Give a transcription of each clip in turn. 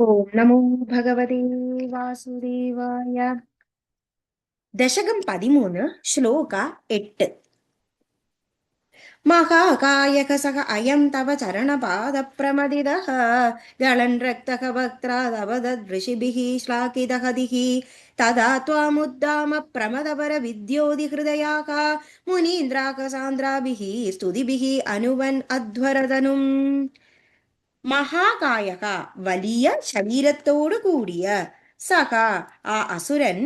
ഓം നമോ ഭഗവതേ വാസുദേവായ. ദശകം 13, ശ്ലോക 8. മഹാകായക സഹ അയം തവ ചരണപാദപ്രമദിതഃ ഗളൻ രക്തഃ വക്ത്രാദവദൃഷിഭിഃ ശ്ലാഘിതഹതിഃ തഥാ ത്വാമുദ്ദാമ പ്രമദപര വിദ്യോതിഹൃദയാഃ മുനീന്ദ്രാഃ സാന്ദ്രാഭിः സ്തുതിഭിः അനുവൻ അധ്വരതനും. മഹാകായക, വലിയ ശരീരത്തോടു കൂടിയ, സഹ, ആ അസുരൻ,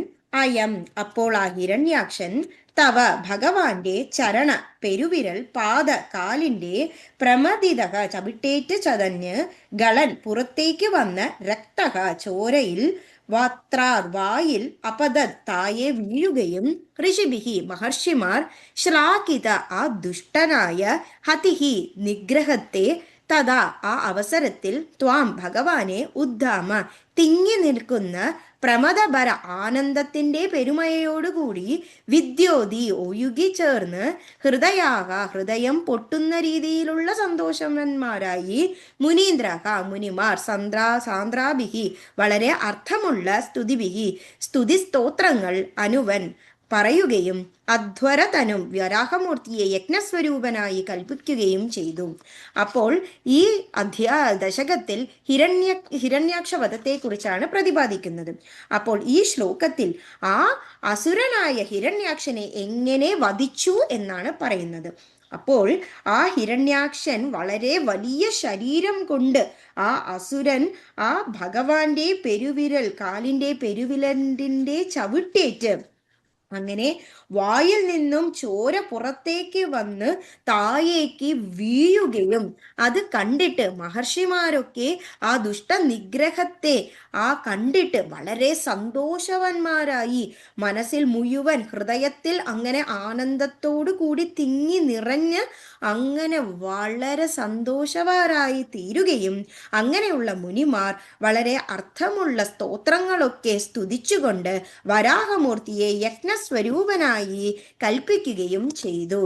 അയം, അപ്പോൾ ആ ഹിരണ്യാക്ഷൻ, തവ, ഭഗവാന്റെ ചരണ, പെരുവിരൽ, പാദ, കാലിന്റെ, പ്രമദിത, ചവിട്ടേറ്റ് ചതഞ്ഞ്, ഗളൻ, പുറത്തേക്ക് വന്ന്, രക്തഹ, ചോരയിൽ, വാത്രാർ, വായിൽ, അപദത്, തായെ വീഴുകയും, ഋഷിഭിഹി, മഹർഷിമാർ, ശ്ലാഘിത, ആ ദുഷ്ടനായ, ഹതിഹി, നിഗ്രഹത്തെ, തഥാ, ആ അവസരത്തിൽ, ത്വാം, ഭഗവാനെ, ഉദ്ധാമ, തിങ്ങി നിൽക്കുന്ന, പ്രമദപര, ആനന്ദത്തിന്റെ പെരുമയോടുകൂടി, വിദ്യോതി, ഒഴുകി ചേർന്ന്, ഹൃദയാക, ഹൃദയം പൊട്ടുന്ന രീതിയിലുള്ള സന്തോഷവന്മാരായി, മുനീന്ദ്രഹ, മുനിമാർ, സാന്ദ്രാഭിഹി, വളരെ അർത്ഥമുള്ള സ്തുതിഭിഹി, സ്തുതി സ്തോത്രങ്ങൾ, അനുവൻ, പറയുകയും, അധ്വരതനും, വരാഹമൂർത്തിയെ യജ്ഞസ്വരൂപനായി കൽപ്പിക്കുകയും ചെയ്തു. അപ്പോൾ ഈ ദശകത്തിൽ ഹിരണ്യാക്ഷ വധത്തെ കുറിച്ചാണ് പ്രതിപാദിക്കുന്നത്. അപ്പോൾ ഈ ശ്ലോകത്തിൽ ആ അസുരനായ ഹിരണ്യാക്ഷനെ എങ്ങനെ വധിച്ചു എന്നാണ് പറയുന്നത്. അപ്പോൾ ആ ഹിരണ്യാക്ഷൻ വളരെ വലിയ ശരീരം കൊണ്ട്, ആ അസുരൻ ആ ഭഗവാന്റെ പെരുവിരൽ, കാലിന്റെ പെരുവിരലിന്റെ ചവിട്ടേറ്റ്, അങ്ങനെ വായിൽ നിന്നും ചോര പുറത്തേക്ക് വന്ന് താഴേക്ക് വീഴുകയും, അത് കണ്ടിട്ട് മഹർഷിമാരൊക്കെ ആ ദുഷ്ടനിഗ്രഹത്തെ കണ്ടിട്ട് വളരെ സന്തോഷവാന്മാരായി, മനസ്സിൽ മുഴുവൻ, ഹൃദയത്തിൽ അങ്ങനെ ആനന്ദത്തോടു കൂടി തിങ്ങി നിറഞ്ഞ് അങ്ങനെ വളരെ സന്തോഷവാരായി തീരുകയും, അങ്ങനെയുള്ള മുനിമാർ വളരെ അർത്ഥമുള്ള സ്തോത്രങ്ങളൊക്കെ സ്തുതിച്ചുകൊണ്ട് വരാഹമൂർത്തിയെ യജ്ഞസ്വരൂപനായി കൽപ്പിക്കുകയും ചെയ്തു.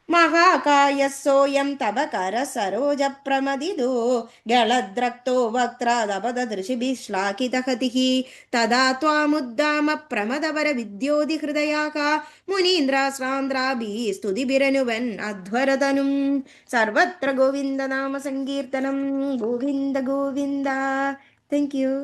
മഹാകായസോയം തവ കര സരോജ പ്രമദിതോ ഗളദ്രക്തോ വക്ത്രാദപദൃശിഭിഃ ശ്ലാഘിതഹതിഃ തഥാ ത്വാമുദ്ദാമ പ്രമദപര വിദ്യോതിഹൃദയാഃ മുനീന്ദ്രാശ്രാന്ത്രാഭിः സ്തുതിഭിരനുവൻ അധ്വരതനും. സർവത്ര ഗോവിന്ദ നാമ സങ്കീർത്തനം. ഗോവിന്ദ ഗോവിന്ദ. Thank U.